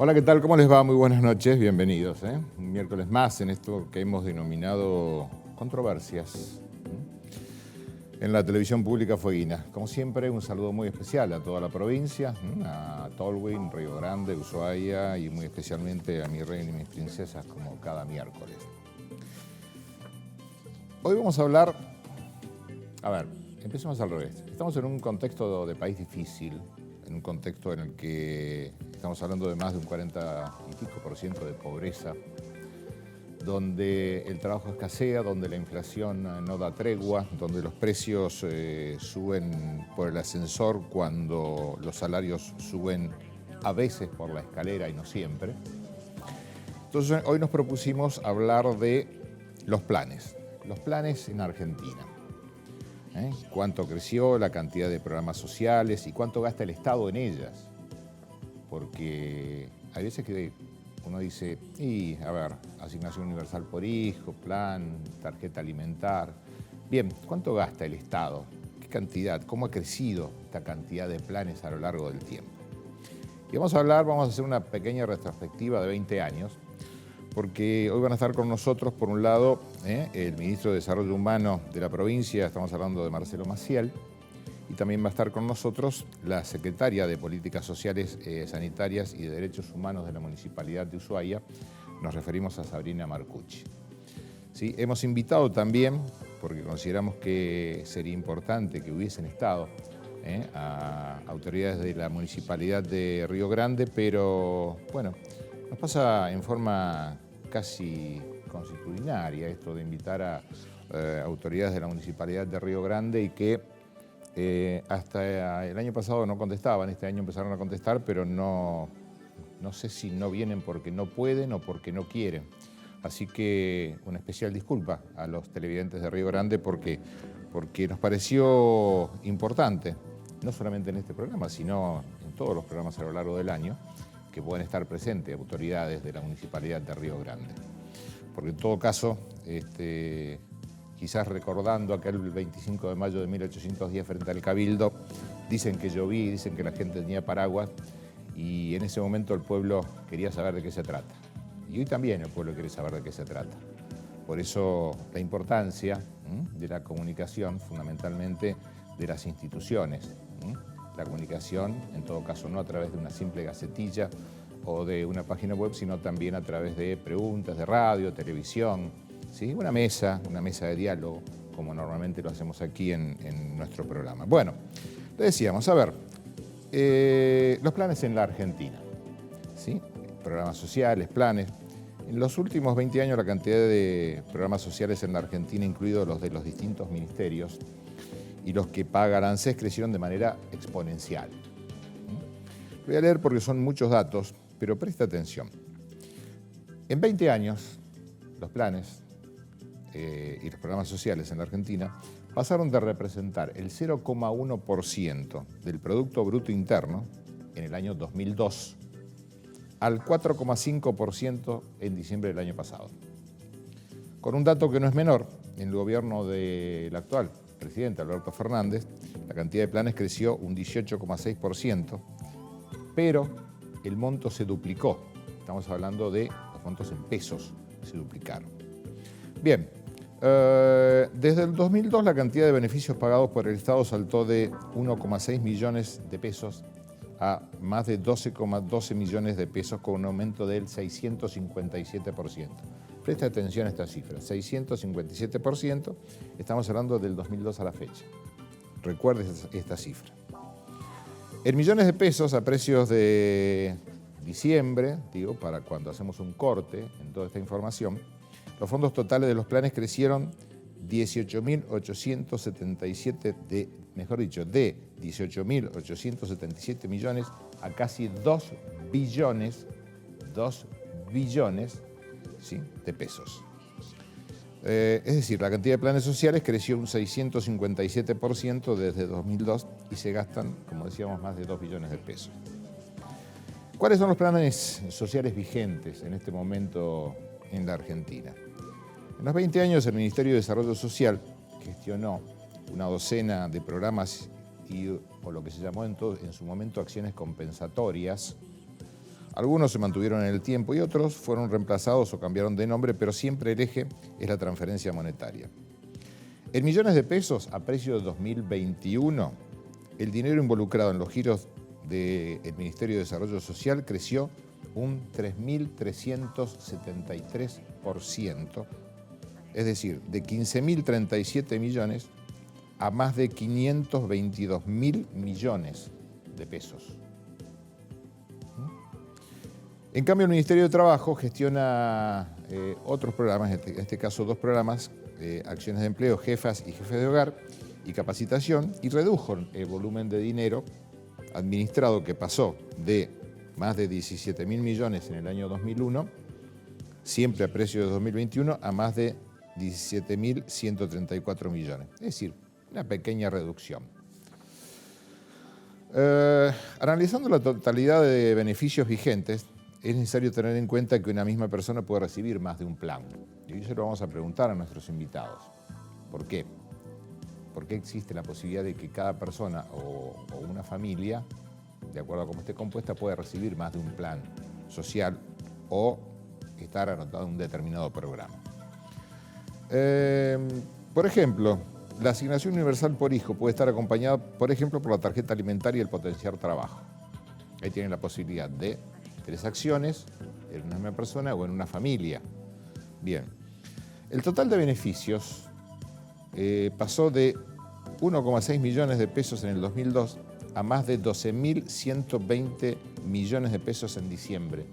Hola, ¿qué tal? ¿Cómo les va? Muy buenas noches, bienvenidos. Un miércoles más en esto que hemos denominado controversias en la televisión pública fueguina. Como siempre, un saludo muy especial a toda la provincia, a Tolwyn, Río Grande, Ushuaia y muy especialmente a mi reina y mis princesas como cada miércoles. Hoy vamos a hablar, empecemos al revés. Estamos en un contexto de país difícil, en un contexto en el que estamos hablando de más de un 40 y pico por ciento de pobreza, donde el trabajo escasea, donde la inflación no da tregua, donde los precios suben por el ascensor cuando los salarios suben a veces por la escalera y no siempre. Entonces hoy nos propusimos hablar de los planes en Argentina. Cuánto creció la cantidad de programas sociales y cuánto gasta el Estado en ellas. Porque hay veces que uno dice, asignación universal por hijo, plan, tarjeta alimentar. Bien, ¿cuánto gasta el Estado? ¿Qué cantidad? ¿Cómo ha crecido esta cantidad de planes a lo largo del tiempo? Y vamos a hacer una pequeña retrospectiva de 20 años, porque hoy van a estar con nosotros, por un lado, el ministro de Desarrollo Humano de la provincia, estamos hablando de Marcelo Maciel, y también va a estar con nosotros la secretaria de Políticas Sociales, Sanitarias y de Derechos Humanos de la Municipalidad de Ushuaia. Nos referimos a Sabrina Marcucci. ¿Sí? Hemos invitado también, porque consideramos que sería importante que hubiesen estado a autoridades de la Municipalidad de Río Grande, pero bueno, nos pasa en forma casi consuetudinaria esto de invitar a autoridades de la Municipalidad de Río Grande y que hasta el año pasado no contestaban, este año empezaron a contestar, pero no sé si no vienen porque no pueden o porque no quieren. Así que una especial disculpa a los televidentes de Río Grande porque nos pareció importante, no solamente en este programa, sino en todos los programas a lo largo del año, que pueden estar presentes autoridades de la Municipalidad de Río Grande. Porque en todo caso, quizás recordando aquel 25 de mayo de 1810 frente al Cabildo, dicen que llovía y dicen que la gente tenía paraguas y en ese momento el pueblo quería saber de qué se trata. Y hoy también el pueblo quiere saber de qué se trata. Por eso la importancia de la comunicación, fundamentalmente de las instituciones. La comunicación, en todo caso, no a través de una simple gacetilla o de una página web, sino también a través de preguntas de radio, televisión, ¿sí? Una mesa de diálogo, como normalmente lo hacemos aquí en nuestro programa. Bueno, le decíamos, los planes en la Argentina, ¿sí? Programas sociales, planes. En los últimos 20 años la cantidad de programas sociales en la Argentina, incluidos los de los distintos ministerios, y los que pagan ANSES crecieron de manera exponencial. Voy a leer porque son muchos datos, pero presta atención. En 20 años, los planes y los programas sociales en la Argentina pasaron de representar el 0,1% del Producto Bruto Interno en el año 2002 al 4,5% en diciembre del año pasado. Con un dato que no es menor, en el gobierno del actual presidente Alberto Fernández, la cantidad de planes creció un 18,6%, pero el monto se duplicó. Estamos hablando de los montos en pesos, se duplicaron. Bien, desde el 2002 la cantidad de beneficios pagados por el Estado saltó de 1,6 millones de pesos a más de 12,12 millones de pesos con un aumento del 657%. Presta atención a esta cifra, 657%, estamos hablando del 2002 a la fecha. Recuerde esta cifra. En millones de pesos a precios de diciembre, para cuando hacemos un corte en toda esta información, los fondos totales de los planes crecieron de 18.877 millones a casi 2 billones, ¿sí?, de pesos. Es decir, la cantidad de planes sociales creció un 657% desde 2002 y se gastan, como decíamos, más de 2 billones de pesos. ¿Cuáles son los planes sociales vigentes en este momento en la Argentina? En los 20 años el Ministerio de Desarrollo Social gestionó una docena de programas o lo que se llamó en su momento acciones compensatorias Algunos se mantuvieron en el tiempo y otros fueron reemplazados o cambiaron de nombre, pero siempre el eje es la transferencia monetaria. En millones de pesos, a precio de 2021, el dinero involucrado en los giros del Ministerio de Desarrollo Social creció un 3.373%, es decir, de 15.037 millones a más de 522.000 millones de pesos. En cambio, el Ministerio de Trabajo gestiona otros programas, en este caso 2 programas, acciones de empleo, jefas y jefes de hogar y capacitación, y redujo el volumen de dinero administrado que pasó de más de 17.000 millones en el año 2001, siempre a precio de 2021, a más de 17.134 millones. Es decir, una pequeña reducción. Analizando la totalidad de beneficios vigentes, es necesario tener en cuenta que una misma persona puede recibir más de un plan. Y hoy se lo vamos a preguntar a nuestros invitados. ¿Por qué? ¿Por qué existe la posibilidad de que cada persona o una familia, de acuerdo a cómo esté compuesta, pueda recibir más de un plan social o estar anotado en un determinado programa? Por ejemplo, la asignación universal por hijo puede estar acompañada, por ejemplo, por la tarjeta alimentaria y el potenciar trabajo. Ahí tienen la posibilidad de 3 acciones en una misma persona o en una familia. Bien, el total de beneficios pasó de 1,6 millones de pesos en el 2002 a más de 12.120 millones de pesos en diciembre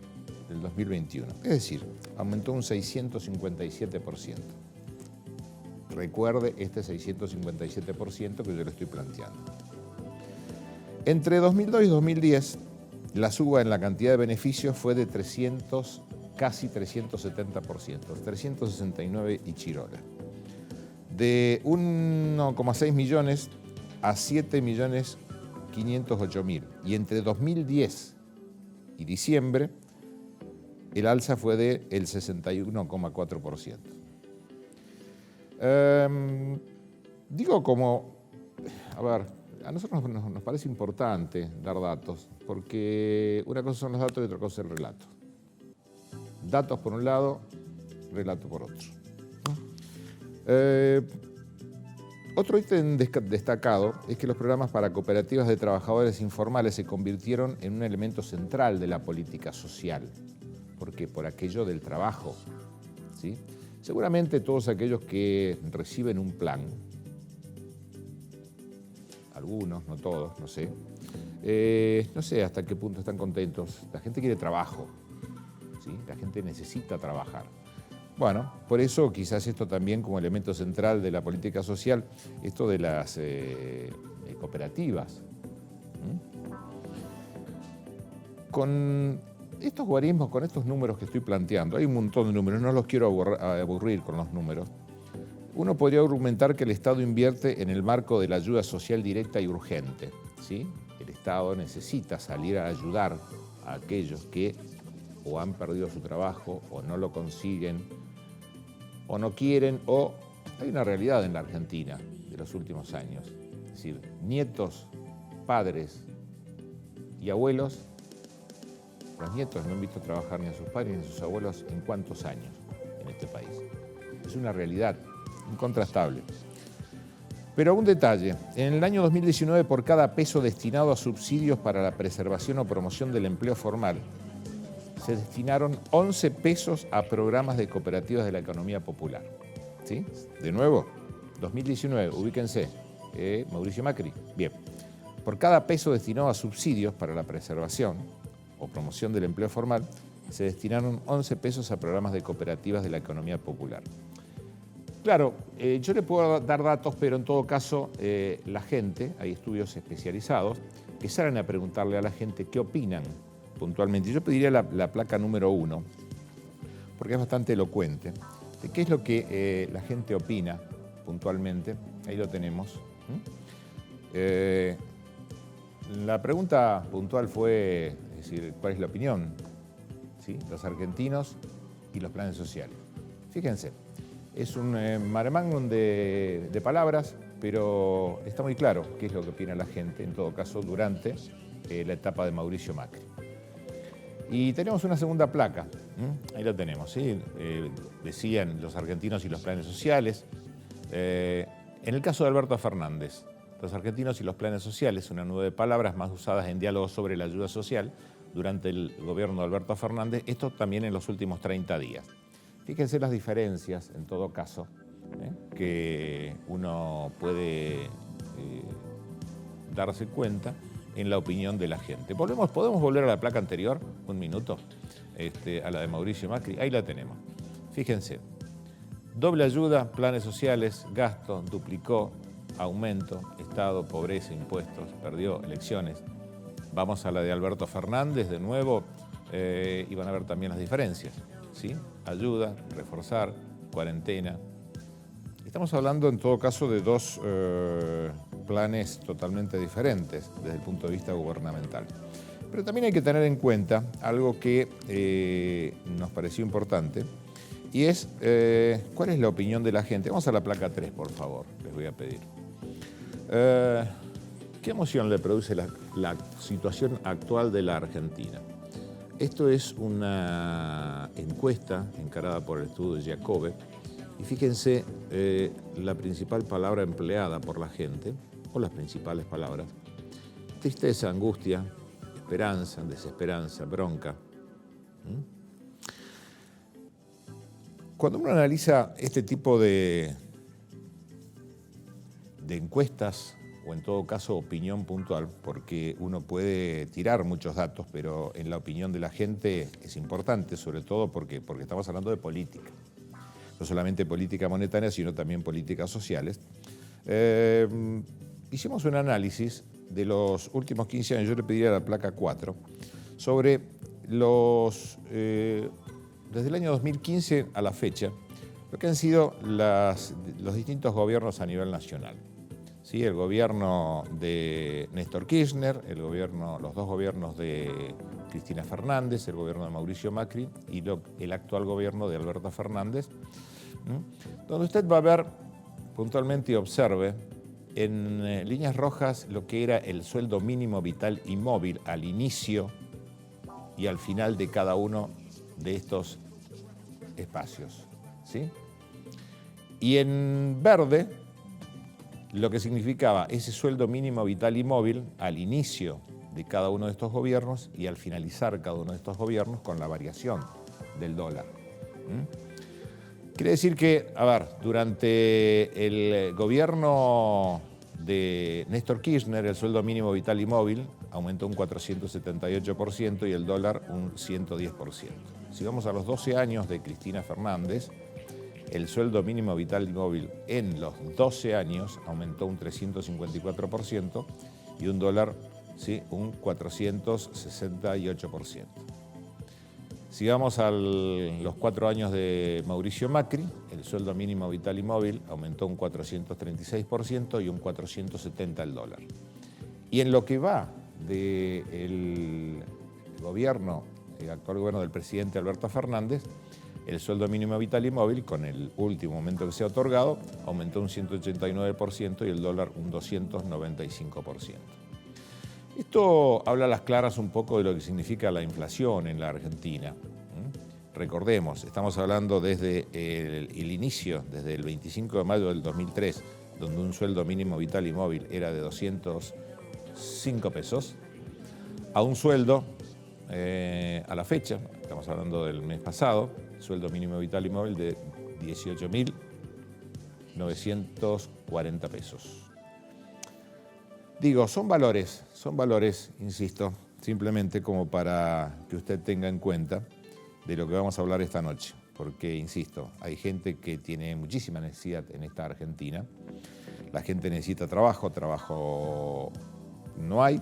del 2021. Es decir, aumentó un 657%. Recuerde este 657% que yo le estoy planteando. Entre 2002 y 2010, la suba en la cantidad de beneficios fue de casi 370%, 369 y chirola. De 1,6 millones a 7.508.000. Y entre 2010 y diciembre, el alza fue del 61,4%. Digo como, a ver, a nosotros nos parece importante dar datos, porque una cosa son los datos y otra cosa es el relato. Datos por un lado, relato por otro. Otro ítem destacado es que los programas para cooperativas de trabajadores informales se convirtieron en un elemento central de la política social, porque por aquello del trabajo, ¿sí? Seguramente todos aquellos que reciben un plan, algunos, no todos, no sé hasta qué punto están contentos. La gente quiere trabajo, ¿sí? La gente necesita trabajar. Bueno, por eso quizás esto también como elemento central de la política social, esto de las cooperativas. Con estos guarismos, con estos números que estoy planteando, hay un montón de números, no los quiero aburrir con los números. Uno podría argumentar que el Estado invierte en el marco de la ayuda social directa y urgente, ¿sí? El Estado necesita salir a ayudar a aquellos que o han perdido su trabajo o no lo consiguen o no quieren, o hay una realidad en la Argentina de los últimos años. Es decir, nietos, padres y abuelos, los nietos no han visto trabajar ni a sus padres ni a sus abuelos en cuántos años en este país. Es una realidad incontrastable. Pero un detalle, en el año 2019 por cada peso destinado a subsidios para la preservación o promoción del empleo formal, se destinaron 11 pesos a programas de cooperativas de la economía popular. ¿Sí? De nuevo, 2019, ubíquense, Mauricio Macri. Bien, por cada peso destinado a subsidios para la preservación o promoción del empleo formal, se destinaron 11 pesos a programas de cooperativas de la economía popular. Claro, yo le puedo dar datos, pero en todo caso la gente, hay estudios especializados que salen a preguntarle a la gente qué opinan puntualmente. Yo pediría la placa número 1, porque es bastante elocuente, de qué es lo que la gente opina puntualmente. Ahí lo tenemos. La pregunta puntual fue, es decir, ¿cuál es la opinión? ¿Sí? Los argentinos y los planes sociales. Fíjense, es un mare magnum de palabras, pero está muy claro qué es lo que opina la gente, en todo caso, durante la etapa de Mauricio Macri. Y tenemos una segunda placa, ahí la tenemos, ¿sí? Decían los argentinos y los planes sociales. En el caso de Alberto Fernández, los argentinos y los planes sociales, una nube de palabras más usadas en diálogos sobre la ayuda social durante el gobierno de Alberto Fernández, esto también en los últimos 30 días. Fíjense las diferencias, en todo caso, que uno puede darse cuenta en la opinión de la gente. ¿Podemos volver a la placa anterior? Un minuto. A la de Mauricio Macri. Ahí la tenemos. Fíjense. Doble ayuda, planes sociales, gasto, duplicó, aumento, Estado, pobreza, impuestos, perdió elecciones. Vamos a la de Alberto Fernández de nuevo y van a ver también las diferencias, ¿sí? Ayuda, reforzar, cuarentena. Estamos hablando en todo caso de dos planes totalmente diferentes desde el punto de vista gubernamental. Pero también hay que tener en cuenta algo que nos pareció importante y es cuál es la opinión de la gente. Vamos a la placa 3, por favor, les voy a pedir. ¿Qué emoción le produce la situación actual de la Argentina? Esto es una encuesta encarada por el estudio Jacobe. Y fíjense la principal palabra empleada por la gente, o las principales palabras: tristeza, angustia, esperanza, desesperanza, bronca. Cuando uno analiza este tipo de encuestas, o en todo caso opinión puntual, porque uno puede tirar muchos datos, pero en la opinión de la gente es importante, sobre todo porque estamos hablando de política. No solamente política monetaria, sino también políticas sociales. Hicimos un análisis de los últimos 15 años, yo le pediría la placa 4, sobre desde el año 2015 a la fecha, lo que han sido los distintos gobiernos a nivel nacional. ¿Sí? El gobierno de Néstor Kirchner, los dos gobiernos de Cristina Fernández, el gobierno de Mauricio Macri y el actual gobierno de Alberto Fernández, donde usted va a ver puntualmente y observe en líneas rojas lo que era el sueldo mínimo vital y móvil al inicio y al final de cada uno de estos espacios, ¿sí? Y en verde lo que significaba ese sueldo mínimo vital y móvil al inicio de cada uno de estos gobiernos y al finalizar cada uno de estos gobiernos con la variación del dólar. Quiere decir que, durante el gobierno de Néstor Kirchner, el sueldo mínimo vital y móvil aumentó un 478% y el dólar un 110%. Si vamos a los 12 años de Cristina Fernández, el sueldo mínimo vital y móvil en los 12 años aumentó un 354% y un dólar, ¿sí?, un 468%. Si vamos a los 4 años de Mauricio Macri, el sueldo mínimo vital y móvil aumentó un 436% y un 470% el dólar. Y en lo que va del gobierno, el actual gobierno del presidente Alberto Fernández, el sueldo mínimo vital y móvil, con el último aumento que se ha otorgado, aumentó un 189% y el dólar un 295%. Esto habla a las claras un poco de lo que significa la inflación en la Argentina. Recordemos, estamos hablando desde el inicio, desde el 25 de mayo del 2003, donde un sueldo mínimo vital y móvil era de 205 pesos, a un sueldo a la fecha, estamos hablando del mes pasado, sueldo mínimo vital y móvil de 18.940 pesos. Digo, son valores, insisto, simplemente como para que usted tenga en cuenta de lo que vamos a hablar esta noche. Porque, insisto, hay gente que tiene muchísima necesidad en esta Argentina. La gente necesita trabajo no hay.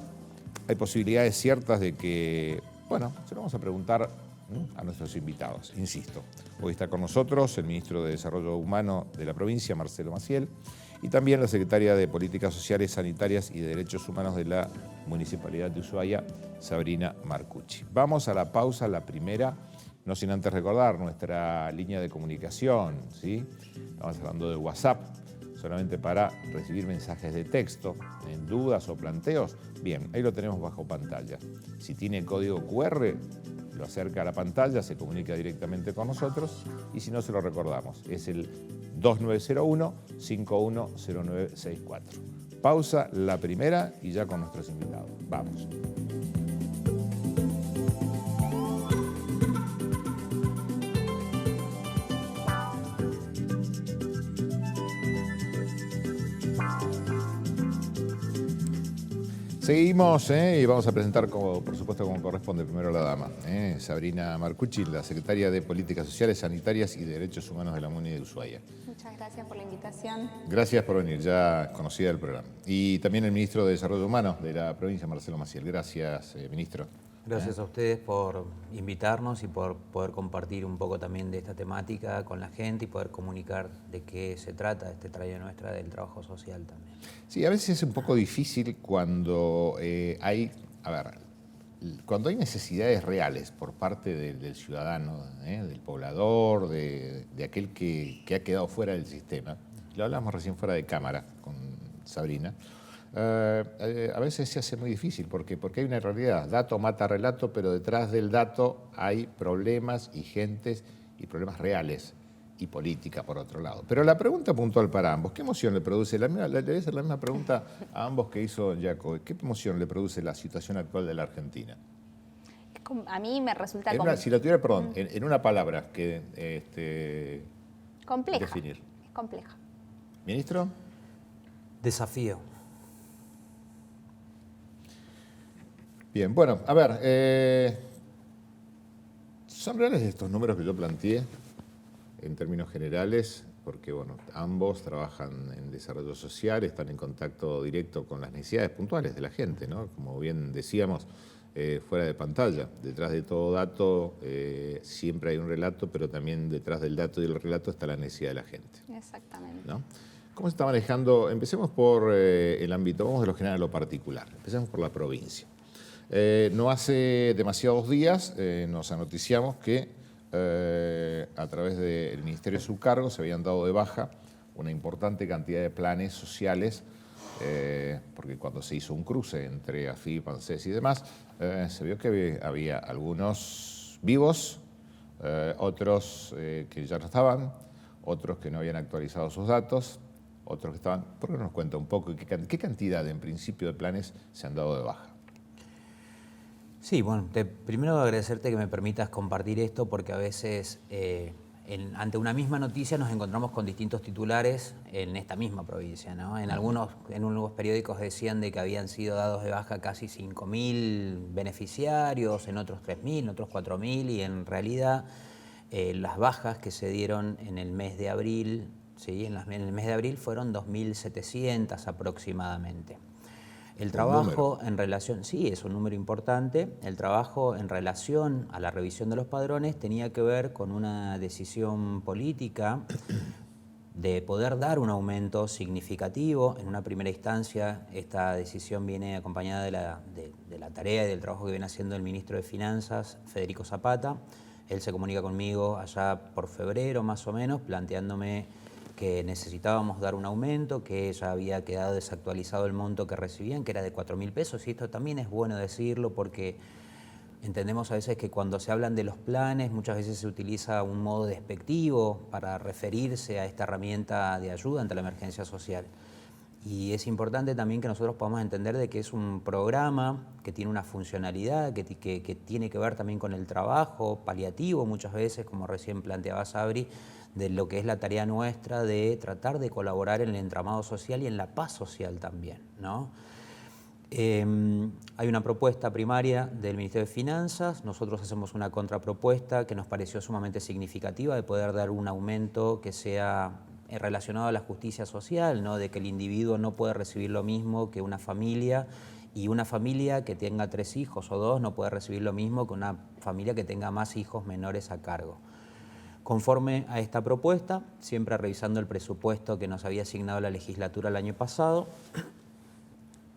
Hay posibilidades ciertas de que, se lo vamos a preguntar a nuestros invitados, insisto. Hoy está con nosotros el ministro de Desarrollo Humano de la provincia, Marcelo Maciel, y también la secretaria de Políticas Sociales, Sanitarias y de Derechos Humanos de la Municipalidad de Ushuaia, Sabrina Marcucci. Vamos a la pausa, la primera, no sin antes recordar nuestra línea de comunicación, ¿sí? Estamos hablando de WhatsApp, solamente para recibir mensajes de texto, en dudas o planteos. Bien, ahí lo tenemos bajo pantalla. Si tiene código QR, lo acerca a la pantalla, se comunica directamente con nosotros y si no se lo recordamos, es el 2901-510964. Pausa la primera y ya con nuestros invitados. Vamos. Seguimos y vamos a presentar, por supuesto, como corresponde, primero a la dama, Sabrina Marcucci, la secretaria de Políticas Sociales, Sanitarias y Derechos Humanos de la MUNI de Ushuaia. Muchas gracias por la invitación. Gracias por venir, ya conocida del programa. Y también el ministro de Desarrollo Humano de la provincia, Marcelo Maciel. Gracias, ministro. Gracias a ustedes por invitarnos y por poder compartir un poco también de esta temática con la gente y poder comunicar de qué se trata este Tarea Nuestra del trabajo social también. Sí, a veces es un poco difícil cuando cuando hay necesidades reales por parte del ciudadano, del poblador, de aquel que ha quedado fuera del sistema. Lo hablamos recién fuera de cámara con Sabrina. A veces se hace muy difícil porque hay una realidad, dato mata relato, pero detrás del dato hay problemas y gentes y problemas reales y política por otro lado. Pero la pregunta puntual para ambos, ¿qué emoción le produce? Le voy a hacer la misma pregunta a ambos que hizo Jaco. ¿Qué emoción le produce la situación actual de la Argentina? A mí me resulta si lo tuviera, perdón, en una palabra que compleja. Definir. Compleja. ¿Ministro? Desafío. Bien, bueno, a ver, ¿son reales estos números que yo planteé en términos generales? Porque, bueno, ambos trabajan en desarrollo social, están en contacto directo con las necesidades puntuales de la gente, ¿no? Como bien decíamos, fuera de pantalla, detrás de todo dato siempre hay un relato, pero también detrás del dato y del relato está la necesidad de la gente. Exactamente. ¿No? ¿Cómo se está manejando? Empecemos por el ámbito, vamos de lo general a lo particular, empecemos por la provincia. No hace demasiados días nos anoticiamos que a través del Ministerio de su cargo se habían dado de baja una importante cantidad de planes sociales, porque cuando se hizo un cruce entre AFIP, ANSES y demás, se vio que había algunos vivos, otros que ya no estaban, otros que no habían actualizado sus datos, otros que estaban... ¿Por qué no nos cuenta un poco qué cantidad en principio de planes se han dado de baja? Sí, bueno, primero agradecerte que me permitas compartir esto porque a veces ante una misma noticia nos encontramos con distintos titulares en esta misma provincia, ¿no? En algunos periódicos decían de que habían sido dados de baja casi 5.000 beneficiarios, en otros 3.000, en otros 4.000 y en realidad las bajas que se dieron en el mes de abril, ¿sí? En el mes de abril fueron 2.700 aproximadamente. El trabajo en relación, sí, es un número importante, el trabajo en relación a la revisión de los padrones tenía que ver con una decisión política de poder dar un aumento significativo. En una primera instancia, esta decisión viene acompañada de la tarea y del trabajo que viene haciendo el ministro de Finanzas, Federico Zapata. Él se comunica conmigo allá por febrero, más o menos, planteándome que necesitábamos dar un aumento, que ya había quedado desactualizado el monto que recibían, que era de 4.000 pesos, y esto también es bueno decirlo porque entendemos a veces que cuando se hablan de los planes, muchas veces se utiliza un modo despectivo para referirse a esta herramienta de ayuda ante la emergencia social. Y es importante también que nosotros podamos entender de que es un programa que tiene una funcionalidad, que tiene que ver también con el trabajo paliativo, muchas veces, como recién planteaba Sabri, de lo que es la tarea nuestra de tratar de colaborar en el entramado social y en la paz social también, ¿no? Hay una propuesta primaria del Ministerio de Finanzas, nosotros hacemos una contrapropuesta que nos pareció sumamente significativa de poder dar un aumento que sea relacionado a la justicia social, ¿no? De que el individuo no puede recibir lo mismo que una familia y una familia que tenga 3 hijos o 2 no puede recibir lo mismo que una familia que tenga más hijos menores a cargo. Conforme a esta propuesta, siempre revisando el presupuesto que nos había asignado la legislatura el año pasado,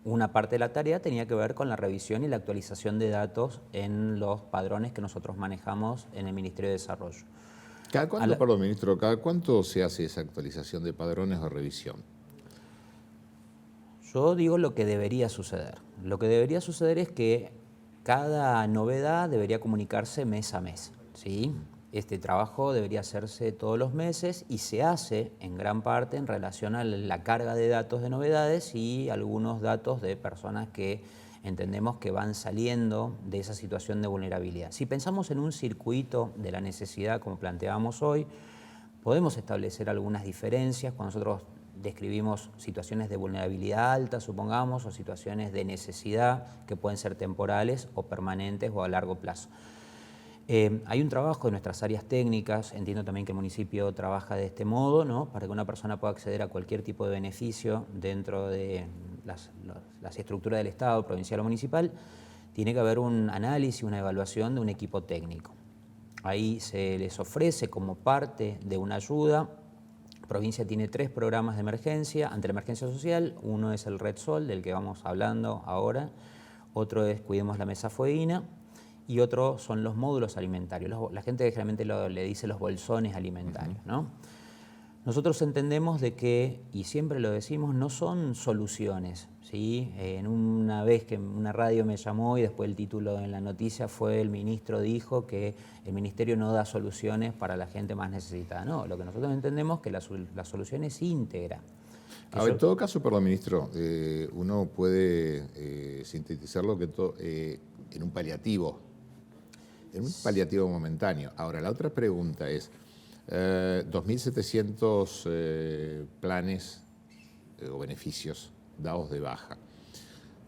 una parte de la tarea tenía que ver con la revisión y la actualización de datos en los padrones que nosotros manejamos en el Ministerio de Desarrollo. ¿Cada cuánto, perdón, ministro, cada cuánto se hace esa actualización de padrones o revisión? Yo digo lo que debería suceder. Lo que debería suceder es que cada novedad debería comunicarse mes a mes, ¿sí? Este trabajo debería hacerse todos los meses y se hace en gran parte en relación a la carga de datos de novedades y algunos datos de personas que entendemos que van saliendo de esa situación de vulnerabilidad. Si pensamos en un circuito de la necesidad como planteábamos hoy, podemos establecer algunas diferencias cuando nosotros describimos situaciones de vulnerabilidad alta, supongamos, o situaciones de necesidad que pueden ser temporales o permanentes o a largo plazo. Hay un trabajo en nuestras áreas técnicas, entiendo también que el municipio trabaja de este modo, ¿no? Para que una persona pueda acceder a cualquier tipo de beneficio dentro de las estructuras del Estado, provincial o municipal, tiene que haber un análisis, una evaluación de un equipo técnico. Ahí se les ofrece como parte de una ayuda. La provincia tiene 3 programas de emergencia ante la emergencia social. Uno es el Red Sol, del que vamos hablando ahora. Otro es Cuidemos la Mesa Fueguina. Y otro son los módulos alimentarios. La gente generalmente le dice los bolsones alimentarios, ¿no? Nosotros entendemos de que, y siempre lo decimos, no son soluciones, ¿sí? En una vez que una radio me llamó y después el título en la noticia fue el ministro dijo que el ministerio no da soluciones para la gente más necesitada. No, lo que nosotros entendemos es que la solución es íntegra. En todo caso, perdón, ministro, uno puede sintetizarlo en un paliativo. En un paliativo momentáneo. Ahora, la otra pregunta es, 2.700 planes o beneficios dados de baja,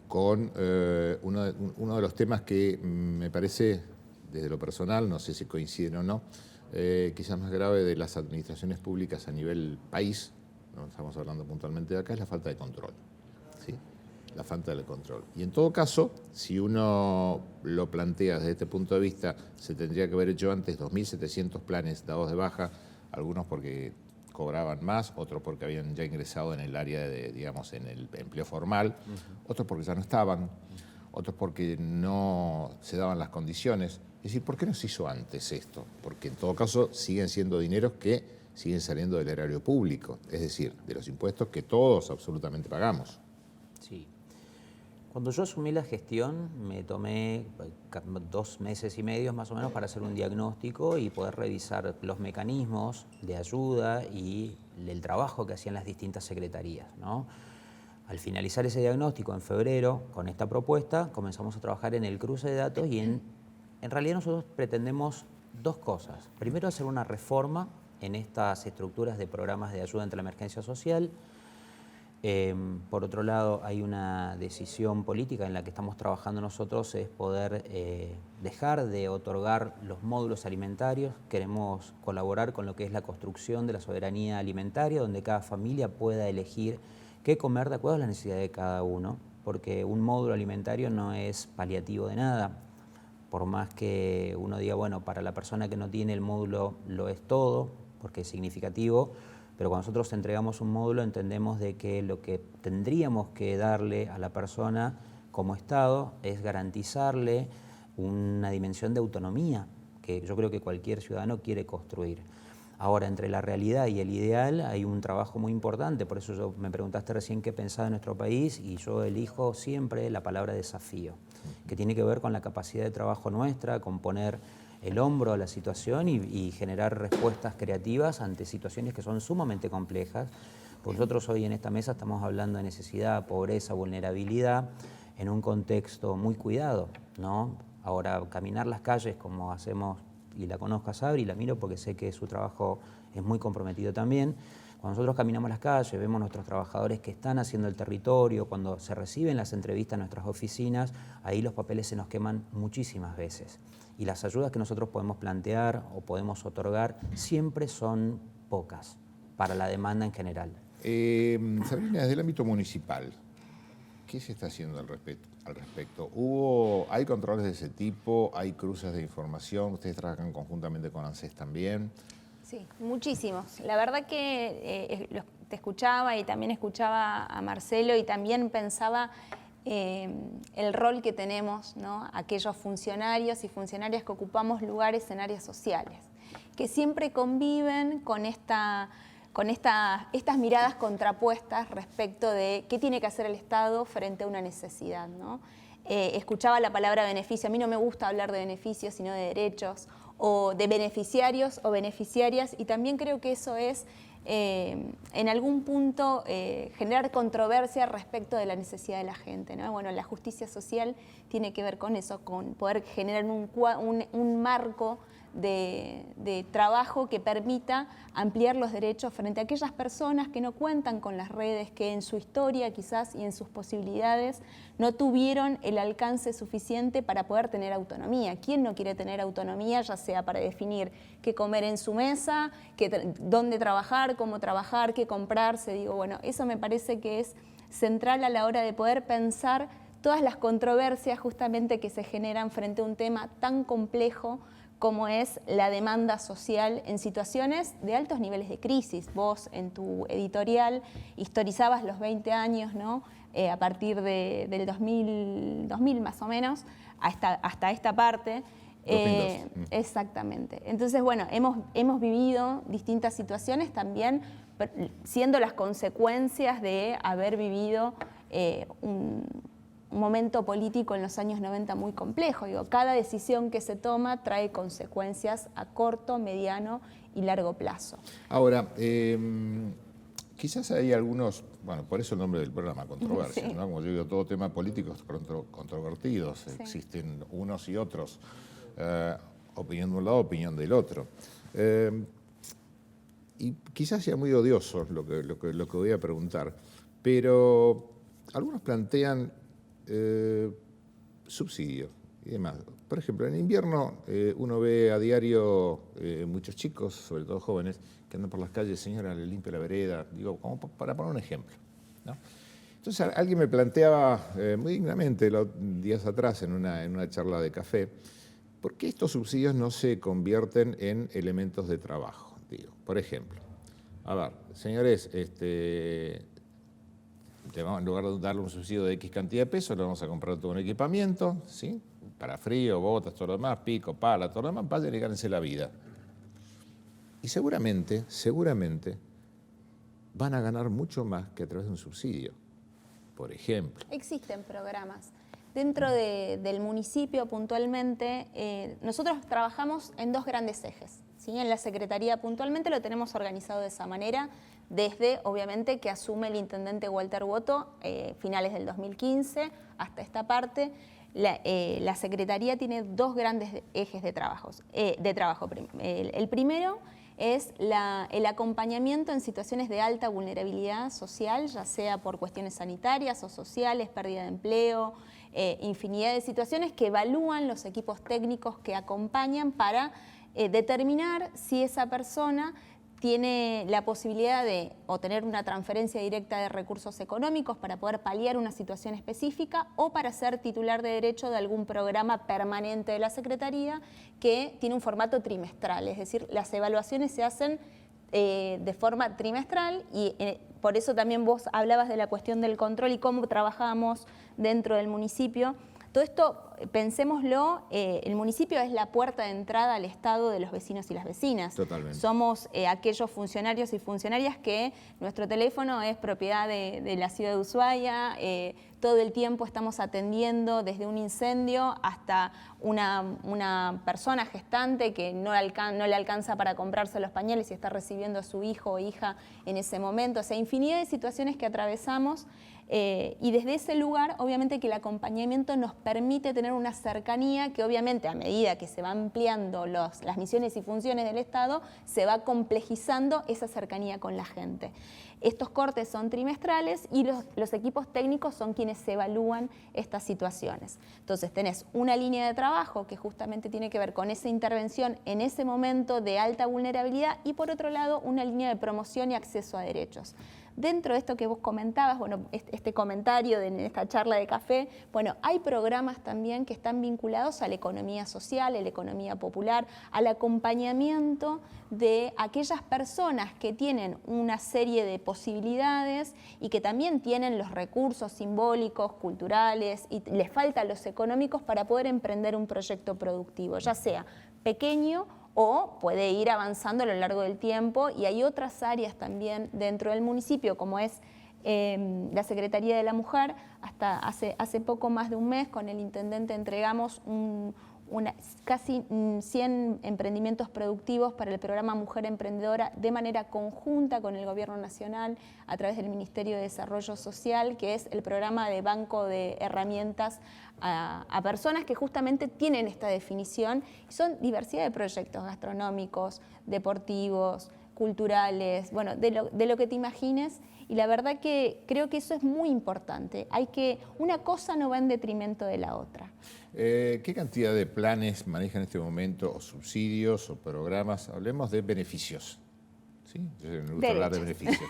con uno de los temas que me parece, desde lo personal, no sé si coinciden o no, quizás más grave de las administraciones públicas a nivel país, no estamos hablando puntualmente de acá, es la falta de control, ¿sí? La falta del control. Y en todo caso, si uno lo plantea desde este punto de vista, se tendría que haber hecho antes 2.700 planes dados de baja, algunos porque cobraban más, otros porque habían ya ingresado en el área de, digamos, en el empleo formal, otros porque ya no estaban, otros porque no se daban las condiciones. Es decir, ¿por qué no se hizo antes esto? Porque en todo caso siguen siendo dineros que siguen saliendo del erario público, es decir, de los impuestos que todos absolutamente pagamos. Sí. Cuando yo asumí la gestión, me tomé 2 meses y medio más o menos para hacer un diagnóstico y poder revisar los mecanismos de ayuda y el trabajo que hacían las distintas secretarías, ¿no? Al finalizar ese diagnóstico en febrero, con esta propuesta, comenzamos a trabajar en el cruce de datos y en realidad nosotros pretendemos 2 cosas. Primero, hacer una reforma en estas estructuras de programas de ayuda ante la emergencia social. Por otro lado, hay una decisión política en la que estamos trabajando nosotros, es poder dejar de otorgar los módulos alimentarios. Queremos colaborar con lo que es la construcción de la soberanía alimentaria, donde cada familia pueda elegir qué comer de acuerdo a las necesidades de cada uno, porque un módulo alimentario no es paliativo de nada. Por más que uno diga, bueno, para la persona que no tiene el módulo lo es todo, porque es significativo, pero cuando nosotros entregamos un módulo entendemos de que lo que tendríamos que darle a la persona como Estado es garantizarle una dimensión de autonomía que yo creo que cualquier ciudadano quiere construir. Ahora, entre la realidad y el ideal hay un trabajo muy importante, por eso me preguntaste recién qué pensaba en nuestro país y yo elijo siempre la palabra desafío, que tiene que ver con la capacidad de trabajo nuestra, con poner el hombro a la situación y generar respuestas creativas ante situaciones que son sumamente complejas. Nosotros hoy en esta mesa estamos hablando de necesidad, pobreza, vulnerabilidad, en un contexto muy cuidado, ¿no? Ahora, caminar las calles como hacemos, y la conozco a Sabri, y la miro porque sé que su trabajo es muy comprometido también. Cuando nosotros caminamos las calles, vemos nuestros trabajadores que están haciendo el territorio, cuando se reciben las entrevistas en nuestras oficinas, ahí los papeles se nos queman muchísimas veces. Y las ayudas que nosotros podemos plantear o podemos otorgar siempre son pocas para la demanda en general. Sabrina, desde el ámbito municipal, ¿qué se está haciendo al respecto? ¿Hay controles de ese tipo? ¿Hay cruces de información? ¿Ustedes trabajan conjuntamente con ANSES también? Sí, muchísimos. La verdad que te escuchaba y también escuchaba a Marcelo y también pensaba el rol que tenemos, ¿no? Aquellos funcionarios y funcionarias que ocupamos lugares en áreas sociales, que siempre conviven con estas miradas contrapuestas respecto de qué tiene que hacer el Estado frente a una necesidad, ¿no? escuchaba la palabra beneficio. A mí no me gusta hablar de beneficios, sino de derechos, o de beneficiarios o beneficiarias, y también creo que eso es, en algún punto, generar controversia respecto de la necesidad de la gente, ¿no? Bueno, la justicia social tiene que ver con eso, con poder generar un marco de trabajo que permita ampliar los derechos frente a aquellas personas que no cuentan con las redes, que en su historia quizás y en sus posibilidades no tuvieron el alcance suficiente para poder tener autonomía. ¿Quién no quiere tener autonomía, ya sea para definir qué comer en su mesa, dónde trabajar, cómo trabajar, qué comprarse? Digo, bueno, eso me parece que es central a la hora de poder pensar todas las controversias justamente que se generan frente a un tema tan complejo como es la demanda social en situaciones de altos niveles de crisis. Vos en tu editorial historizabas los 20 años, ¿no? A partir del 2000 más o menos, hasta esta parte. 2002. Exactamente. Entonces, bueno, hemos vivido distintas situaciones también, siendo las consecuencias de haber vivido un momento político en los años 90 muy complejo. Digo, cada decisión que se toma trae consecuencias a corto, mediano y largo plazo. Ahora, quizás hay algunos, bueno, por eso el nombre del programa, controversias, Sí. ¿no? Como yo digo, todo tema político es controvertidos, Sí. existen unos y otros, opinión de un lado, opinión del otro. Y quizás sea muy odioso lo que voy a preguntar, pero algunos plantean subsidios y demás. Por ejemplo, en invierno uno ve a diario muchos chicos, sobre todo jóvenes, que andan por las calles, señora, le limpio la vereda, digo, como para poner un ejemplo, ¿no? Entonces alguien me planteaba muy dignamente días atrás en una charla de café, ¿por qué estos subsidios no se convierten en elementos de trabajo? Digo, por ejemplo, a ver, señores, en lugar de darle un subsidio de X cantidad de pesos, le vamos a comprar todo un equipamiento, ¿sí? Para frío, botas, todo lo demás, pico, pala, todo lo demás, vayan y gánense la vida. Y seguramente van a ganar mucho más que a través de un subsidio, por ejemplo. Existen programas. Dentro del municipio puntualmente, nosotros trabajamos en dos grandes ejes, ¿sí? En la Secretaría puntualmente lo tenemos organizado de esa manera, desde, obviamente, que asume el intendente Walter Boto, finales del 2015, hasta esta parte. La Secretaría tiene dos grandes ejes de trabajo. El primero es el acompañamiento en situaciones de alta vulnerabilidad social, ya sea por cuestiones sanitarias o sociales, pérdida de empleo, infinidad de situaciones que evalúan los equipos técnicos que acompañan para determinar si esa persona tiene la posibilidad de obtener una transferencia directa de recursos económicos para poder paliar una situación específica o para ser titular de derecho de algún programa permanente de la Secretaría que tiene un formato trimestral, es decir, las evaluaciones se hacen de forma trimestral y por eso también vos hablabas de la cuestión del control y cómo trabajamos dentro del municipio. Todo esto, pensémoslo, el municipio es la puerta de entrada al Estado de los vecinos y las vecinas. Totalmente. Somos aquellos funcionarios y funcionarias que nuestro teléfono es propiedad de la ciudad de Ushuaia, todo el tiempo estamos atendiendo desde un incendio hasta una persona gestante que no le alcanza para comprarse los pañales y está recibiendo a su hijo o hija en ese momento. O sea, infinidad de situaciones que atravesamos y desde ese lugar, obviamente que el acompañamiento nos permite tener una cercanía que obviamente a medida que se va ampliando las misiones y funciones del Estado, se va complejizando esa cercanía con la gente. Estos cortes son trimestrales y los equipos técnicos son quienes evalúan estas situaciones. Entonces tenés una línea de trabajo que justamente tiene que ver con esa intervención en ese momento de alta vulnerabilidad y por otro lado una línea de promoción y acceso a derechos. Dentro de esto que vos comentabas, bueno, este comentario en esta charla de café, bueno, hay programas también que están vinculados a la economía social, a la economía popular, al acompañamiento de aquellas personas que tienen una serie de posibilidades y que también tienen los recursos simbólicos, culturales y les faltan los económicos para poder emprender un proyecto productivo, ya sea pequeño o puede ir avanzando a lo largo del tiempo y hay otras áreas también dentro del municipio como es la Secretaría de la Mujer, hasta hace poco más de un mes, con el intendente entregamos casi 100 emprendimientos productivos para el programa Mujer Emprendedora de manera conjunta con el Gobierno Nacional a través del Ministerio de Desarrollo Social, que es el programa de banco de herramientas a personas que justamente tienen esta definición. Son diversidad de proyectos gastronómicos, deportivos, culturales, bueno, de lo que te imagines. Y la verdad que creo que eso es muy importante. Una cosa no va en detrimento de la otra. ¿Qué cantidad de planes maneja en este momento, o subsidios, o programas? Hablemos de beneficios. ¿Sí? Me gusta hablar de beneficios.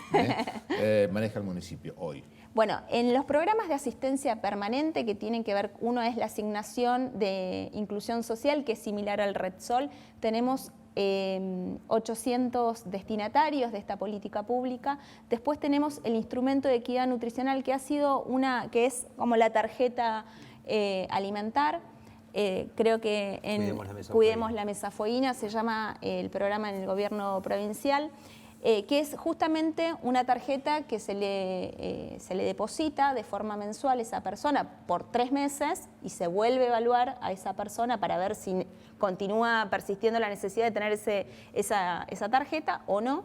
Maneja el municipio hoy. Bueno, en los programas de asistencia permanente que tienen que ver, uno es la asignación de inclusión social, que es similar al Red Sol, tenemos 800 destinatarios de esta política pública. Después tenemos el instrumento de equidad nutricional, que que es como la tarjeta alimentar. Creo que en Cuidemos la Mesafoína se llama el programa en el gobierno provincial, que es justamente una tarjeta que se le deposita de forma mensual a esa persona por 3 meses y se vuelve a evaluar a esa persona para ver si continúa persistiendo la necesidad de tener esa tarjeta o no.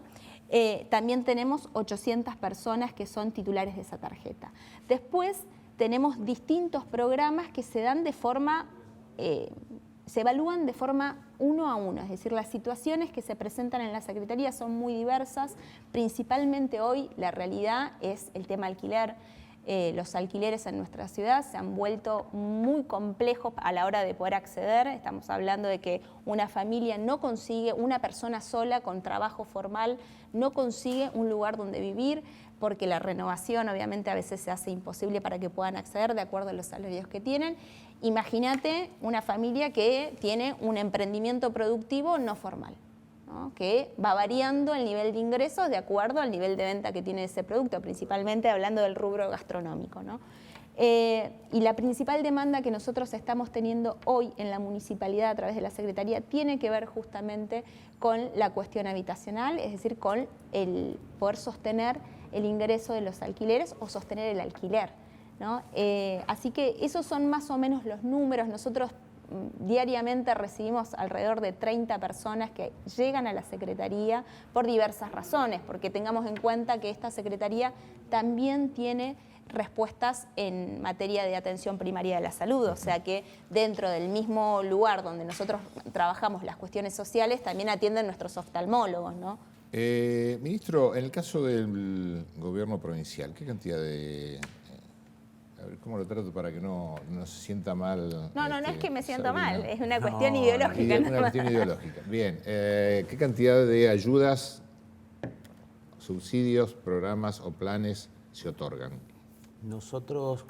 También tenemos 800 personas que son titulares de esa tarjeta. Después tenemos distintos programas que se dan de forma, se evalúan de forma 1 a 1, es decir, las situaciones que se presentan en la Secretaría son muy diversas. Principalmente hoy la realidad es el tema alquiler. Los alquileres en nuestra ciudad se han vuelto muy complejos a la hora de poder acceder. Estamos hablando de que una familia no consigue, una persona sola con trabajo formal no consigue un lugar donde vivir, porque la renovación obviamente a veces se hace imposible para que puedan acceder de acuerdo a los salarios que tienen. Imagínate una familia que tiene un emprendimiento productivo no formal, ¿no? Que va variando el nivel de ingresos de acuerdo al nivel de venta que tiene ese producto, principalmente hablando del rubro gastronómico, ¿no? Y la principal demanda que nosotros estamos teniendo hoy en la municipalidad a través de la Secretaría tiene que ver justamente con la cuestión habitacional, es decir, con el poder sostener el ingreso de los alquileres o sostener el alquiler, ¿no? Así que esos son más o menos los números. Nosotros diariamente recibimos alrededor de 30 personas que llegan a la Secretaría por diversas razones, porque tengamos en cuenta que esta Secretaría también tiene respuestas en materia de atención primaria de la salud, o sea que dentro del mismo lugar donde nosotros trabajamos las cuestiones sociales también atienden nuestros oftalmólogos, ¿no? Ministro, en el caso del gobierno provincial, ¿qué cantidad de... A ver, ¿cómo lo trato para que no se sienta mal? No es que me siento mal, es una cuestión cuestión ideológica. Una cuestión ideológica. Bien, ¿qué cantidad de ayudas, subsidios, programas o planes se otorgan? Nosotros,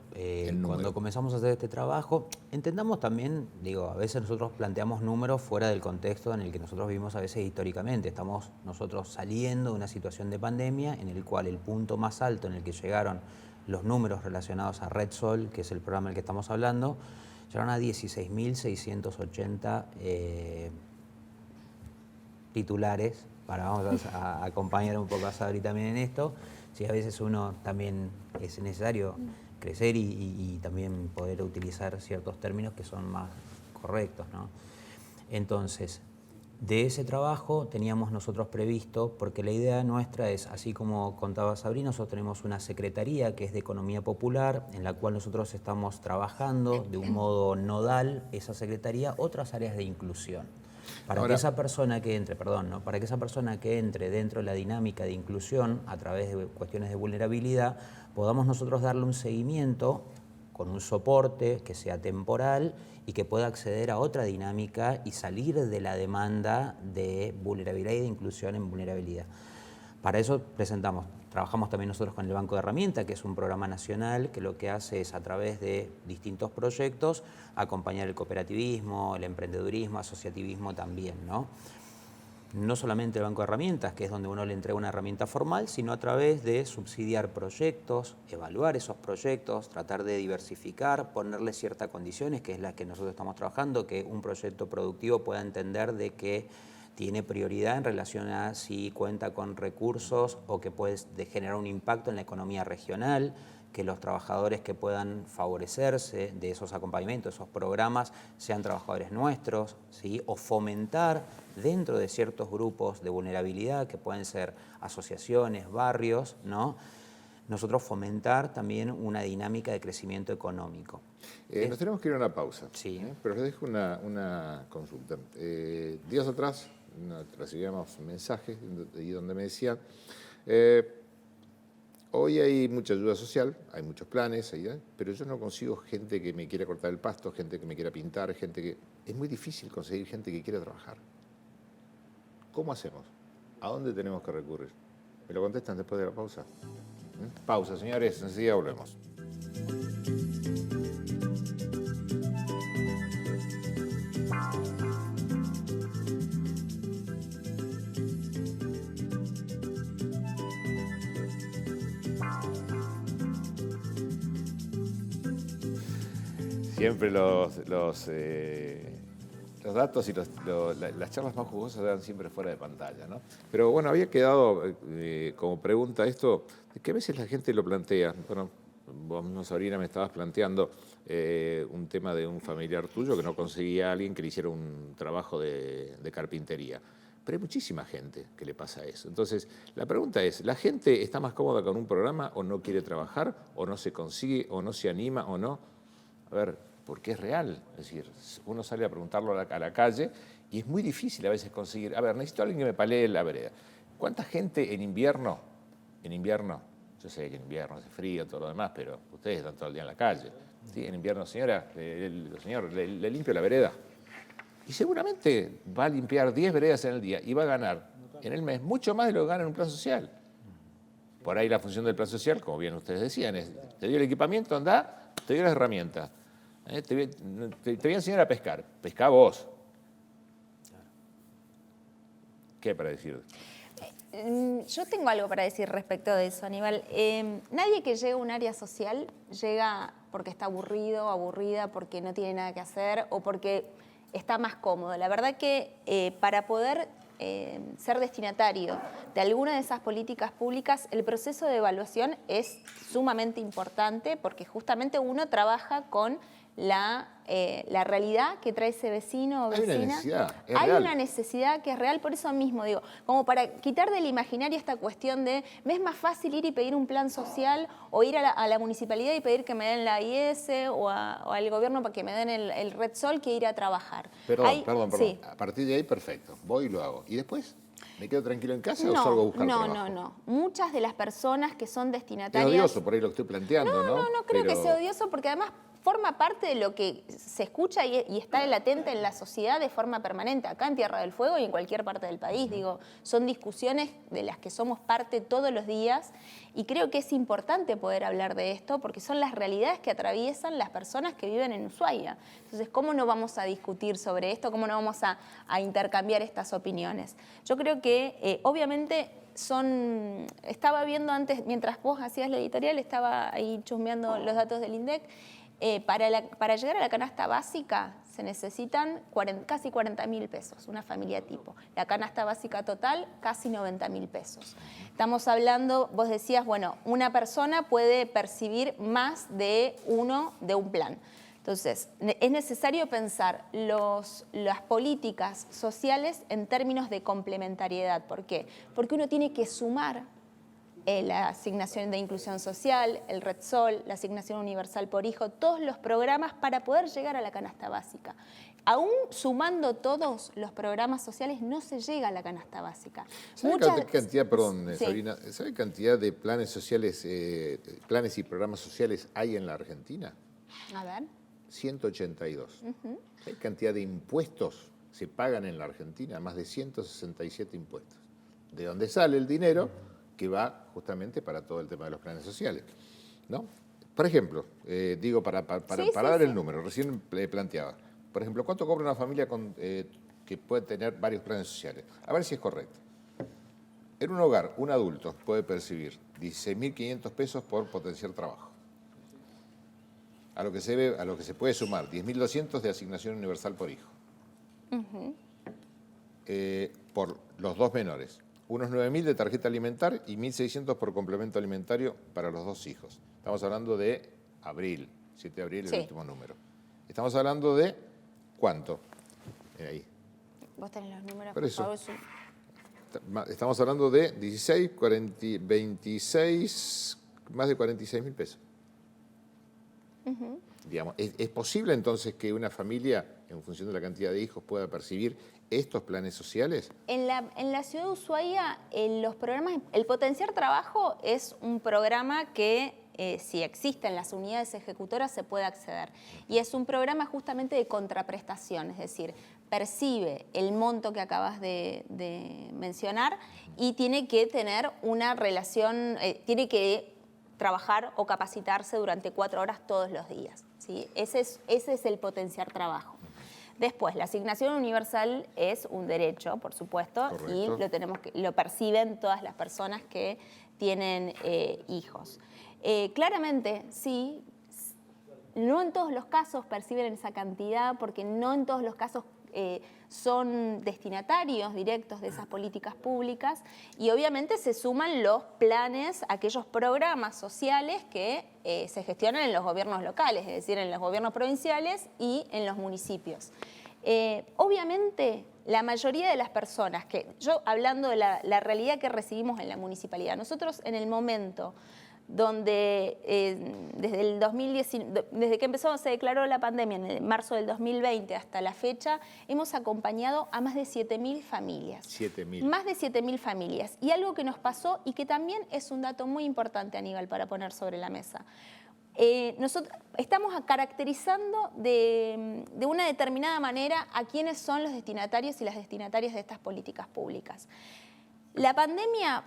cuando comenzamos a hacer este trabajo, entendamos también, a veces nosotros planteamos números fuera del contexto en el que nosotros vivimos a veces históricamente. Estamos nosotros saliendo de una situación de pandemia en el cual el punto más alto en el que llegaron los números relacionados a Red Sol, que es el programa del que estamos hablando, llegaron a 16.680 titulares, vamos a acompañar un poco a Sabri también en esto. Sí, a veces uno también es necesario crecer y también poder utilizar ciertos términos que son más correctos, ¿no? Entonces, de ese trabajo teníamos nosotros previsto, porque la idea nuestra es, así como contaba Sabri, nosotros tenemos una secretaría que es de Economía Popular, en la cual nosotros estamos trabajando de un modo nodal esa secretaría, otras áreas de inclusión. Para que esa persona que entre, para que esa persona que entre dentro de la dinámica de inclusión a través de cuestiones de vulnerabilidad, podamos nosotros darle un seguimiento con un soporte que sea temporal y que pueda acceder a otra dinámica y salir de la demanda de vulnerabilidad y de inclusión en vulnerabilidad. Para eso trabajamos también nosotros con el Banco de Herramientas, que es un programa nacional que lo que hace es, a través de distintos proyectos, acompañar el cooperativismo, el emprendedurismo, asociativismo también, ¿no? No solamente el Banco de Herramientas, que es donde uno le entrega una herramienta formal, sino a través de subsidiar proyectos, evaluar esos proyectos, tratar de diversificar, ponerle ciertas condiciones, que es la que nosotros estamos trabajando, que un proyecto productivo pueda entender de que tiene prioridad en relación a si cuenta con recursos o que puede generar un impacto en la economía regional, que los trabajadores que puedan favorecerse de esos acompañamientos, esos programas, sean trabajadores nuestros, ¿sí? O fomentar dentro de ciertos grupos de vulnerabilidad, que pueden ser asociaciones, barrios, ¿no? Nosotros fomentar también una dinámica de crecimiento económico. Nos tenemos que ir a una pausa, Sí. Pero les dejo una consulta. Días atrás recibíamos mensajes y donde me decían, hoy hay mucha ayuda social, hay muchos planes, pero yo no consigo gente que me quiera cortar el pasto, gente que me quiera pintar, gente que... Es muy difícil conseguir gente que quiera trabajar. ¿Cómo hacemos? ¿A dónde tenemos que recurrir? ¿Me lo contestan después de la pausa? Pausa, señores, enseguida volvemos. Siempre los datos y las charlas más jugosas dan siempre fuera de pantalla, ¿no? Pero bueno, había quedado como pregunta esto, que a veces la gente lo plantea. Bueno, vos mismo, Sabrina, me estabas planteando un tema de un familiar tuyo que no conseguía a alguien que le hiciera un trabajo de carpintería. Pero hay muchísima gente que le pasa eso. Entonces, la pregunta es, ¿la gente está más cómoda con un programa o no quiere trabajar, o no se consigue, o no se anima, o no? A ver, porque es real. Es decir, uno sale a preguntarlo a la calle y es muy difícil a veces conseguir. A ver, necesito a alguien que me palee la vereda. ¿Cuánta gente en invierno, yo sé que en invierno hace frío, todo lo demás, pero ustedes están todo el día en la calle. ¿Sí? En invierno, señora, señor, le limpio la vereda. Y seguramente va a limpiar 10 veredas en el día y va a ganar en el mes mucho más de lo que gana en un plan social. Por ahí la función del plan social, como bien ustedes decían, es, te dio el equipamiento, andá, te dio las herramientas. Te voy a enseñar a pescar. Pescá vos. ¿Qué para decir? Yo tengo algo para decir respecto de eso, Aníbal. Nadie que llegue a un área social llega porque está aburrido, aburrida, porque no tiene nada que hacer o porque está más cómodo. La verdad que para poder ser destinatario de alguna de esas políticas públicas, el proceso de evaluación es sumamente importante porque justamente uno trabaja con la realidad que trae ese vecino o vecina. Hay una necesidad, es Hay real. una necesidad que es real, por eso mismo digo, como para quitar del imaginario esta cuestión de, me es más fácil ir y pedir un plan social o ir a la municipalidad y pedir que me den la IS o al gobierno para que me den el Red Sol que ir a trabajar. Perdón. Sí. A partir de ahí, perfecto. Voy y lo hago. ¿Y después? ¿Me quedo tranquilo en casa o salgo a buscar trabajo? No. Muchas de las personas que son Es destinatarias... odioso por ahí lo que estoy planteando, ¿no? No creo que sea odioso porque además forma parte de lo que se escucha y está latente en la sociedad de forma permanente, acá en Tierra del Fuego y en cualquier parte del país. Digo, son discusiones de las que somos parte todos los días y creo que es importante poder hablar de esto porque son las realidades que atraviesan las personas que viven en Ushuaia. Entonces, ¿cómo no vamos a discutir sobre esto? ¿Cómo no vamos a intercambiar estas opiniones? Yo creo que, obviamente, estaba viendo antes, mientras vos hacías la editorial, estaba ahí chusmeando los datos del INDEC. Para llegar a la canasta básica se necesitan casi 40.000 pesos, una familia tipo. La canasta básica total, casi 90.000 pesos. Estamos hablando, vos decías, bueno, una persona puede percibir más de un plan. Entonces, es necesario pensar las políticas sociales en términos de complementariedad. ¿Por qué? Porque uno tiene que sumar la asignación de inclusión social, el Red Sol, la asignación universal por hijo, todos los programas para poder llegar a la canasta básica. Aún sumando todos los programas sociales, no se llega a la canasta básica. ¿Sabe cantidad, sí. Sabrina, ¿sabe cantidad de planes sociales, planes y programas sociales hay en la Argentina? A ver. 182. ¿Sabe cantidad de impuestos se pagan en la Argentina? Más de 167 impuestos. ¿De dónde sale el dinero que va justamente para todo el tema de los planes sociales? ¿No? Por ejemplo, digo para dar el número, recién planteaba. Por ejemplo, ¿cuánto cobra una familia que puede tener varios planes sociales? A ver si es correcto. En un hogar, un adulto puede percibir 16.500 pesos por potencial trabajo. A lo que se puede sumar 10.200 de asignación universal por hijo. por los dos menores. Unos 9.000 de tarjeta alimentaria y 1.600 por complemento alimentario para los dos hijos. Estamos hablando de abril, 7 de abril, el último número. Estamos hablando de ¿cuánto? Ahí. Vos tenés los números, por favor. Estamos hablando de 16, 40, 26, más de 46.000 pesos. Digamos, ¿es posible entonces que una familia, en función de la cantidad de hijos, pueda percibir estos planes sociales? En la ciudad de Ushuaia, los programas, el Potenciar Trabajo es un programa que, si existe en las unidades ejecutoras, se puede acceder. Y es un programa justamente de contraprestación, es decir, percibe el monto que acabas de mencionar y tiene que tener una relación, tiene que trabajar o capacitarse durante 4 horas todos los días, ¿sí? Ese es el Potenciar Trabajo. Después, la asignación universal es un derecho, por supuesto, correcto, y lo perciben todas las personas que tienen hijos. Claramente, sí, no en todos los casos perciben esa cantidad, porque no en todos los casos son destinatarios directos de esas políticas públicas, y obviamente se suman los planes, aquellos programas sociales que se gestionan en los gobiernos locales, es decir, en los gobiernos provinciales y en los municipios. Obviamente, la mayoría de las personas yo hablando de la realidad que recibimos en la municipalidad, nosotros en el momento donde desde que se declaró la pandemia en marzo del 2020 hasta la fecha, hemos acompañado a más de 7.000 familias. 7.000. Más de 7.000 familias. Y algo que nos pasó y que también es un dato muy importante, Aníbal, para poner sobre la mesa. Nosotros estamos caracterizando de una determinada manera a quiénes son los destinatarios y las destinatarias de estas políticas públicas. La pandemia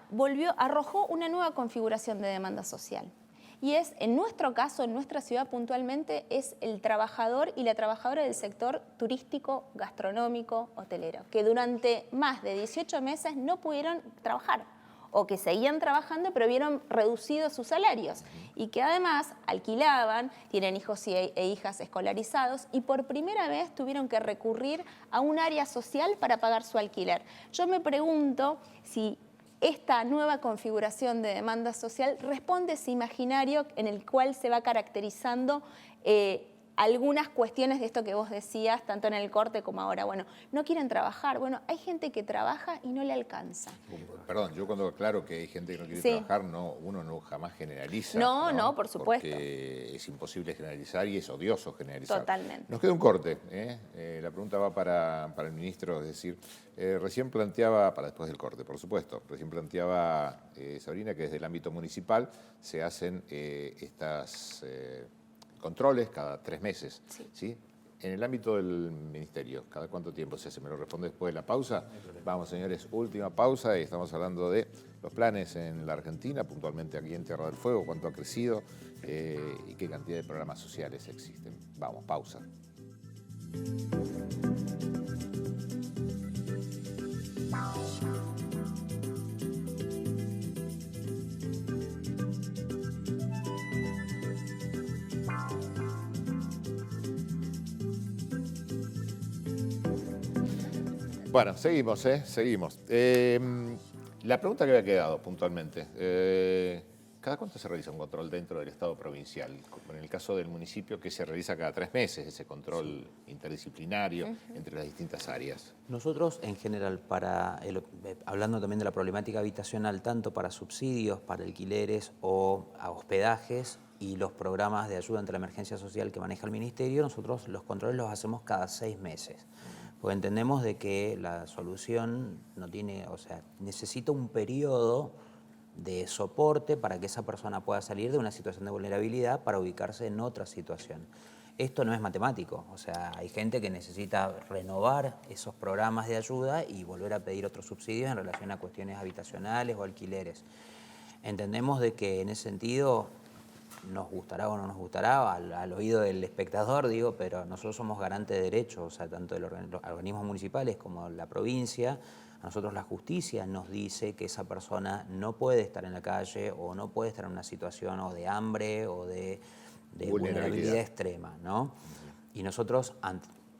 arrojó una nueva configuración de demanda social. Y en nuestro caso, en nuestra ciudad puntualmente, es el trabajador y la trabajadora del sector turístico, gastronómico, hotelero, que durante más de 18 meses no pudieron trabajar, o que seguían trabajando pero vieron reducidos sus salarios y que además alquilaban, tienen hijos e hijas escolarizados y por primera vez tuvieron que recurrir a un área social para pagar su alquiler. Yo me pregunto si esta nueva configuración de demanda social responde a ese imaginario en el cual se va caracterizando algunas cuestiones de esto que vos decías, tanto en el corte como ahora. Bueno, no quieren trabajar. Bueno, hay gente que trabaja y no le alcanza. Perdón, yo cuando aclaro que hay gente que no quiere trabajar, uno no jamás generaliza. No, por supuesto. Porque es imposible generalizar y es odioso generalizar. Totalmente. Nos queda un corte. La pregunta va para el ministro, es decir, recién planteaba, para después del corte, por supuesto, recién planteaba Sabrina que desde el ámbito municipal se hacen estas controles cada 3 meses, ¿sí? En el ámbito del ministerio, ¿cada cuánto tiempo se hace? Me lo responde después de la pausa. Vamos, señores, última pausa y estamos hablando de los planes en la Argentina, puntualmente aquí en Tierra del Fuego, cuánto ha crecido y qué cantidad de programas sociales existen. Vamos, pausa. Bueno, seguimos. La pregunta que había quedado puntualmente, ¿cada cuánto se realiza un control dentro del Estado provincial? En el caso del municipio, que se realiza cada 3 meses, ese control interdisciplinario entre las distintas áreas. Nosotros, en general, hablando también de la problemática habitacional, tanto para subsidios, para alquileres o a hospedajes y los programas de ayuda ante la emergencia social que maneja el Ministerio, nosotros los controles los hacemos cada 6 meses. Porque entendemos de que la solución necesita un periodo de soporte para que esa persona pueda salir de una situación de vulnerabilidad para ubicarse en otra situación. Esto no es matemático, hay gente que necesita renovar esos programas de ayuda y volver a pedir otros subsidios en relación a cuestiones habitacionales o alquileres. Entendemos de que en ese sentido nos gustará o no nos gustará, al oído del espectador, pero nosotros somos garantes de derechos, tanto de los organismos municipales como la provincia. A nosotros la justicia nos dice que esa persona no puede estar en la calle o no puede estar en una situación o de hambre o de vulnerabilidad extrema, ¿no? Y nosotros,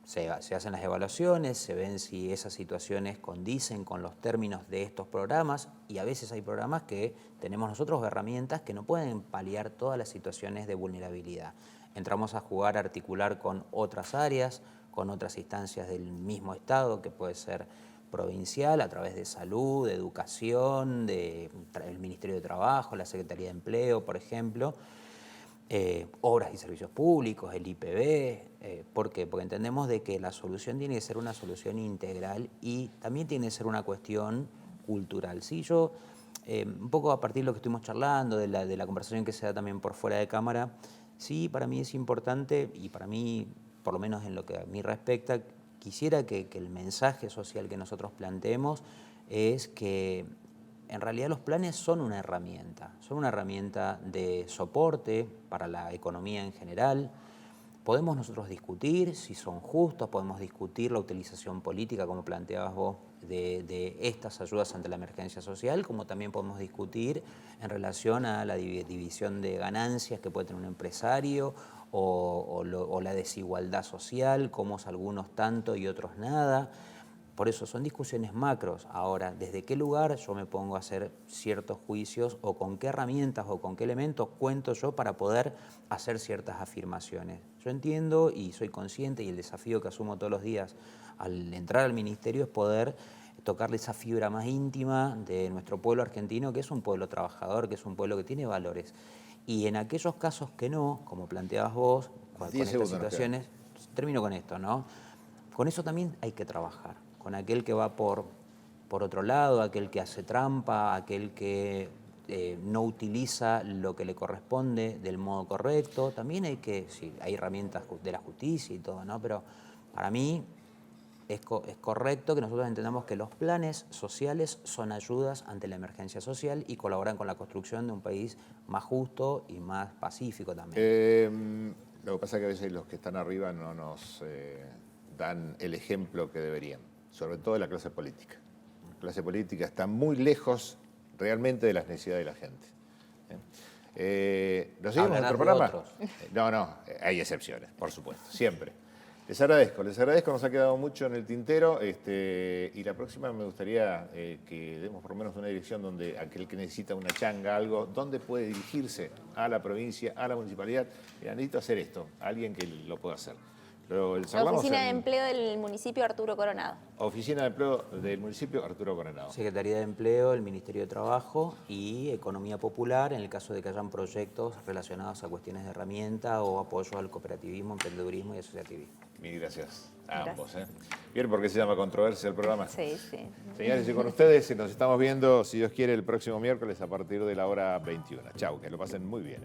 se hacen las evaluaciones, se ven si esas situaciones condicen con los términos de estos programas, y a veces hay programas que tenemos nosotros herramientas que no pueden paliar todas las situaciones de vulnerabilidad. Entramos a jugar, a articular con otras áreas, con otras instancias del mismo Estado, que puede ser provincial, a través de salud, de educación, del Ministerio de Trabajo, la Secretaría de Empleo, por ejemplo. Obras y servicios públicos, el IPB. ¿Por qué? Porque entendemos de que la solución tiene que ser una solución integral y también tiene que ser una cuestión cultural. ¿Sí? Yo, un poco a partir de lo que estuvimos charlando, de la conversación que se da también por fuera de cámara, sí, para mí es importante, y para mí, por lo menos en lo que a mí respecta, quisiera que el mensaje social que nosotros planteemos es que en realidad los planes son una herramienta de soporte para la economía en general. Podemos nosotros discutir si son justos, podemos discutir la utilización política, como planteabas vos, de estas ayudas ante la emergencia social, como también podemos discutir en relación a la división de ganancias que puede tener un empresario o la desigualdad social, como algunos tanto y otros nada. Por eso son discusiones macros. Ahora, ¿desde qué lugar yo me pongo a hacer ciertos juicios o con qué herramientas o con qué elementos cuento yo para poder hacer ciertas afirmaciones? Yo entiendo y soy consciente, y el desafío que asumo todos los días al entrar al ministerio es poder tocarle esa fibra más íntima de nuestro pueblo argentino, que es un pueblo trabajador, que es un pueblo que tiene valores. Y en aquellos casos que no, como planteabas vos, con estas situaciones, termino con esto, ¿no? Con eso también hay que trabajar. Con aquel que va por otro lado, aquel que hace trampa, aquel que no utiliza lo que le corresponde del modo correcto. También sí, hay herramientas de la justicia y todo, ¿no? Pero para mí es correcto que nosotros entendamos que los planes sociales son ayudas ante la emergencia social y colaboran con la construcción de un país más justo y más pacífico también. Lo que pasa es que a veces los que están arriba no nos dan el ejemplo que deberían, sobre todo de la clase política. La clase política está muy lejos realmente de las necesidades de la gente. ¿Lo seguimos en nuestro programa? No, hay excepciones, por supuesto, siempre. Les agradezco, nos ha quedado mucho en el tintero, y la próxima me gustaría que demos por lo menos una dirección donde aquel que necesita una changa, algo, ¿dónde puede dirigirse? A la provincia, a la municipalidad. Necesito hacer esto, alguien que lo pueda hacer. La Oficina de Empleo del municipio Arturo Coronado. Oficina de Empleo del municipio Arturo Coronado. Secretaría de Empleo, el Ministerio de Trabajo y Economía Popular, en el caso de que hayan proyectos relacionados a cuestiones de herramienta o apoyo al cooperativismo, emprendedurismo y asociativismo. Mil gracias a ambos. Bien, ¿por qué se llama Controversia el programa? Sí. Señores, y con ustedes nos estamos viendo, si Dios quiere, el próximo miércoles a partir de la hora 21. Chau, que lo pasen muy bien.